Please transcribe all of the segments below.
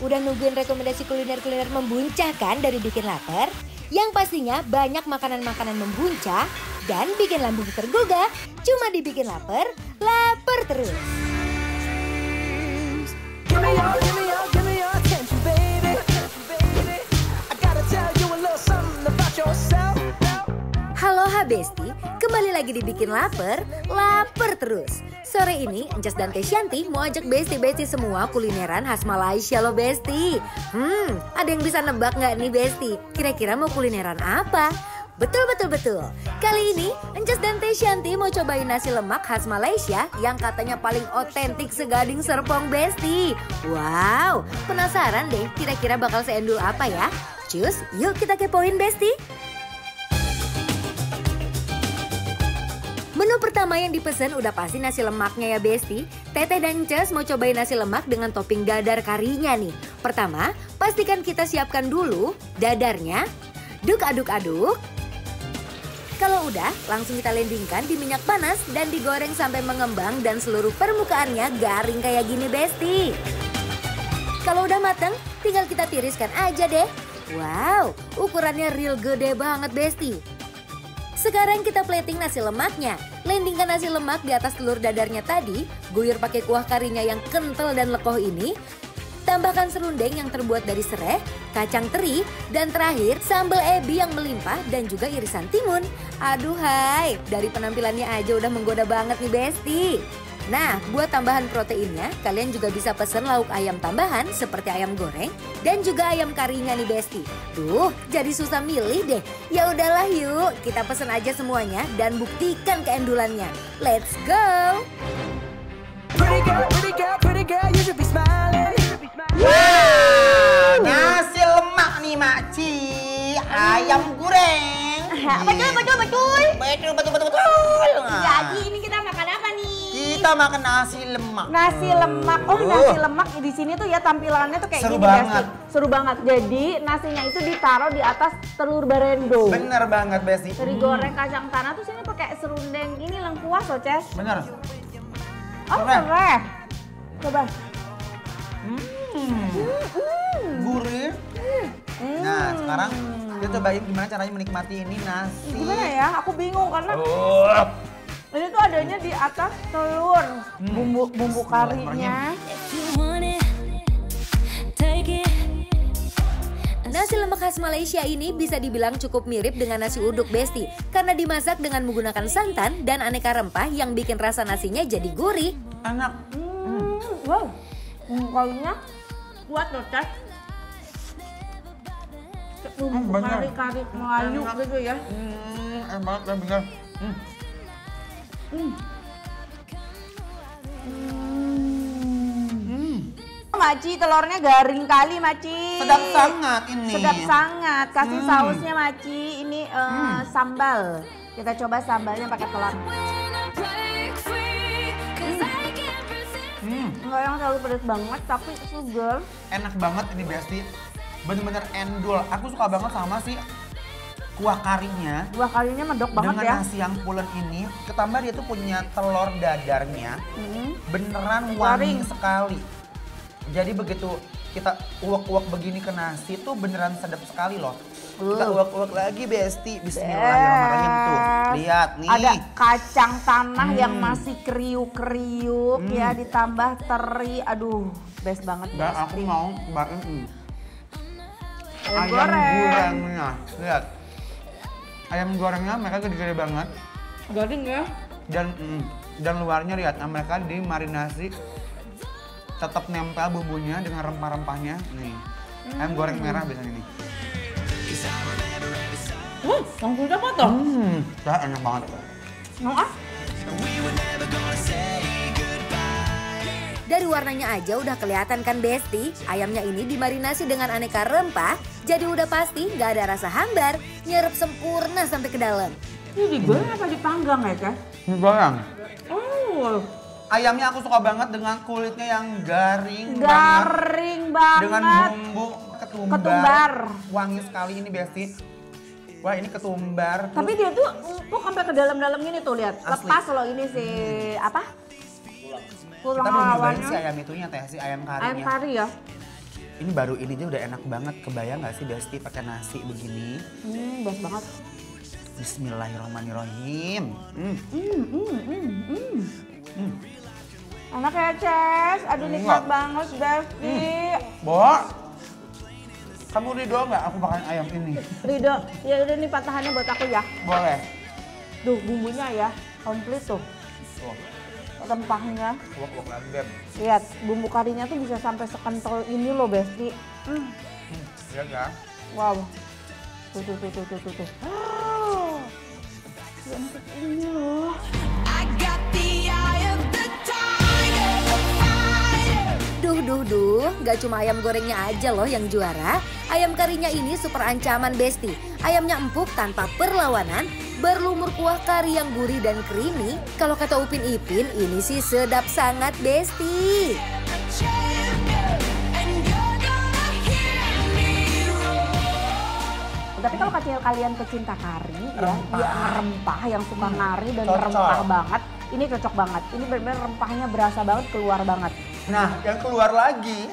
Udah nungguin rekomendasi kuliner-kuliner membuncah kan dari Bikin Lapar? Yang pastinya banyak makanan-makanan membuncah dan bikin lambung tergugah. Cuma dibikin lapar, lapar terus. Halo Habesti, kembali lagi dibikin lapar, lapar terus. Sore ini Encas dan Kesyanti mau ajak Besti-Besti semua kulineran khas Malaysia loh Besti. Ada yang bisa nebak nggak nih Besti? Kira-kira mau kulineran apa? Betul. Kali ini Encas dan Kesyanti mau cobain nasi lemak khas Malaysia yang katanya paling otentik segading Serpong Besti. Wow, penasaran deh kira-kira bakal seendul apa ya? Cus, yuk kita kepoin Besti. Menu pertama yang dipesan udah pasti nasi lemaknya ya Besti. Teteh dan Encas mau cobain nasi lemak dengan topping dadar karinya nih. Pertama, pastikan kita siapkan dulu dadarnya. Aduk-aduk. Kalau udah, langsung kita landingkan di minyak panas dan digoreng sampai mengembang dan seluruh permukaannya garing kayak gini Besti. Kalau udah matang, tinggal kita tiriskan aja deh. Wow, ukurannya real gede banget Besti. Sekarang kita plating nasi lemaknya. Landingkan nasi lemak di atas telur dadarnya tadi, guyur pakai kuah karinya yang kental dan lekoh ini. Tambahkan serundeng yang terbuat dari serai, kacang teri, dan terakhir sambal ebi yang melimpah dan juga irisan timun. Aduh hai, dari penampilannya aja udah menggoda banget nih Besti. Nah, buat tambahan proteinnya, kalian juga bisa pesen lauk ayam tambahan seperti ayam goreng dan juga ayam karinya nih Besti. Duh, jadi susah milih deh. Ya udahlah yuk, kita pesen aja semuanya dan buktikan keendulannya. Let's go! Wow, nasi lemak nih Makci, ayam goreng. Betul. Jadi ini kita makan apa nih? Kita makan nasi lemak. Nasi lemak. Oh, nasi lemak di sini tuh ya tampilannya tuh kayak seru gini banget. Besti. Seru banget. Jadi nasinya itu ditaruh di atas telur barendo. Bener banget Besti. Dari goreng kacang tanah tuh sini pakai serundeng ini lengkuas loh, Ces. Bener. Oh, serai. Coba. Gurih. Nah, sekarang kita cobain gimana caranya menikmati ini nasi. Gimana ya? Aku bingung karena ini tuh adanya di atas telur. Bumbu karinya. Nasi lemak khas Malaysia ini bisa dibilang cukup mirip dengan nasi uduk Besti karena dimasak dengan menggunakan santan dan aneka rempah yang bikin rasa nasinya jadi gurih. Enak. Wow, karinya kuat loh, Ces. Kari-kari Melayu gitu ya. Enak banget bener. Maci, telurnya garing kali Maci. Sedap sangat ini. Sedap sangat. Kasih sausnya Maci. Ini sambal. Kita coba sambalnya pakai telur. Enggak yang terlalu pedas banget, tapi segar. Enak banget ini Besti. Bener-bener endul. Aku suka banget sama si kuah karinya. Kuah karinya medok banget dengan ya. nasi yang pulen ini, ketambah dia tuh punya telur dadarnya. Beneran wangi sekali. Jadi begitu kita uak-uak begini ke nasi tuh beneran sedap sekali loh. Kita uak-uak lagi Besti. Bismillahirrahmanirrahim tuh. Lihat nih. Ada kacang tanah yang masih kriuk-kriuk ya, ditambah teri. Aduh, best banget Dan Besti. aku mau cobain Ayam ayam gorengnya. Lihat. Ayam gorengnya mereka gede-gede banget. Garing ya? Dan luarnya lihat, mereka dimarinasi tetap nempel bumbunya dengan rempah-rempahnya. Nih. Ayam goreng merah biasanya nih. Langsung dapat toh? Enak banget. Mau ah? Dari warnanya aja udah kelihatan kan Besti, ayamnya ini dimarinasi dengan aneka rempah, jadi udah pasti nggak ada rasa hambar, nyerep sempurna sampai ke dalam. Ini digoreng apa dipanggang ya, Kak? Goreng. Oh, Ayamnya aku suka banget dengan kulitnya yang garing banget. dengan bumbu Ketumbar. Wangi sekali ini Besti. Wah ini ketumbar. Tapi dia tuh empuk sampai ke dalam-dalam gini tuh, lihat. Asli. Lepas loh ini si apa? Kita Tulang belum nyobain lawannya. si ayam itunya teh, si ayam karinya. Ayam kari ya. Ini baru ini aja udah enak banget. Kebayang nggak sih Besti pakai nasi begini? Bas banget. Bismillahirrahmanirrahim. Enak ya, Ces. Aduh, nikmat banget, Besti. Bo, kamu ridho nggak aku makan ayam ini? Ridho, ya udah nih patahannya buat aku ya. Boleh. Duh, bumbunya ya, komplit tuh. Tuh, Rempahnya. wok lagi Beb. Lihat, bumbu karinya tuh bisa sampai sekental ini loh, Besti. Lihat ya. Wow. Tuh. Ya empuk ini loh. Duh, gak cuma ayam gorengnya aja loh yang juara. Ayam karinya ini super ancaman Besti. Ayamnya empuk tanpa perlawanan, berlumur kuah kari yang gurih dan creamy. Kalau kata Upin Ipin, ini sih sedap sangat Besti. Tapi kalau kalian pecinta kari, rempah yang suka ngari dan Cocok. rempah banget, ini cocok banget. Ini benar-benar rempahnya berasa banget, keluar banget. Nah, yang keluar lagi.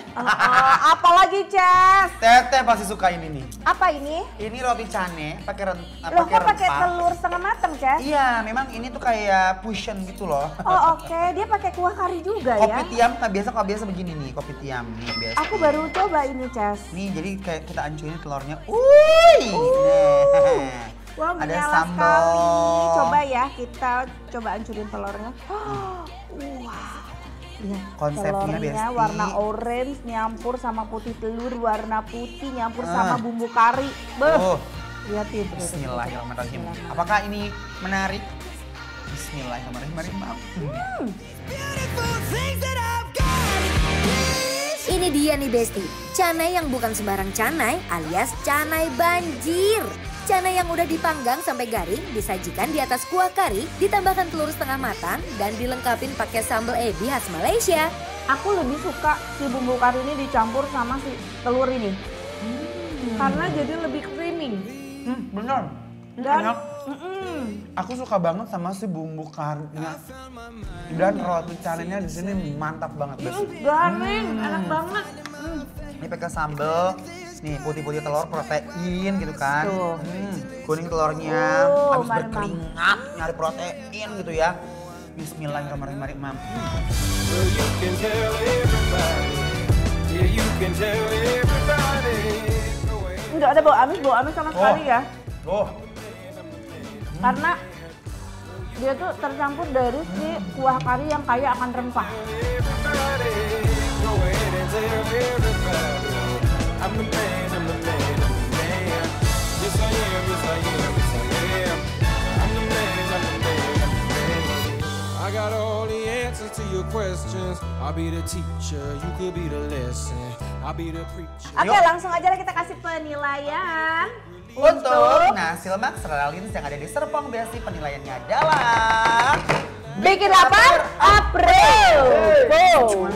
Apalagi, Ces? Teteh pasti suka ini nih. Apa ini? Ini roti cane pakai Loh, kok pakai telur setengah matang, Ces? Iya, memang ini tuh kayak fusion gitu loh. Oh, oke. Dia pakai kuah kari juga Kopi ya? tiam, nah biasa kalau biasa begini nih, kopi tiam nih biasa. Aku baru coba ini, Ces. Nih, jadi kayak kita ancurin telurnya. Wuih! Nah. Wah, Ada menyala sambal. sekali. Coba ya, kita coba hancurin telurnya. Wah. Lihat, Konsepnya, telurnya Besti. warna orange nyampur sama putih telur, warna putih nyampur sama bumbu kari. Beuh. Oh, Lihatin. bismillahirrahmanirrahim. Apakah ini menarik? Bismillahirrahmanirrahim. Ini dia nih Besti, canai yang bukan sembarang canai alias canai banjir. Canai yang udah dipanggang sampai garing disajikan di atas kuah kari, ditambahkan telur setengah matang dan dilengkapin pakai sambal ebi khas Malaysia. Aku lebih suka si bumbu kari ini dicampur sama si telur ini. Karena jadi lebih creamy. Bener. Dan Enak. Aku suka banget sama si bumbu karinya. Dan roti canainya di sini mantap banget, Besti. garing, enak banget. Ini pakai sambal, nih putih-putih telur protein gitu kan. Tuh. Kuning telurnya, habis mari, berkeringat nyari protein gitu ya. Bismillahirrahmanirrahim. Well, you can tell everybody. Yeah, you can tell everybody. Nggak ada bau amis sama sekali ya. Oh, Karena dia tuh tercampur dari si kuah kari yang kaya akan rempah. Everybody, go ahead and tell everybody. I'm the man, I'm the man, I'm the man. Yes, I am, yes, I am, yes, I am. I'm the man, I'm the man, I'm the man. I got all the answers to your questions. I'll be the teacher, you could be the lesson. I'll be the preacher. Oke, Yuk. langsung aja kita kasih penilaian. untuk nasi lemak Seralins yang ada di Serpong Besti, penilaiannya adalah Bikin lapar, April. Boom.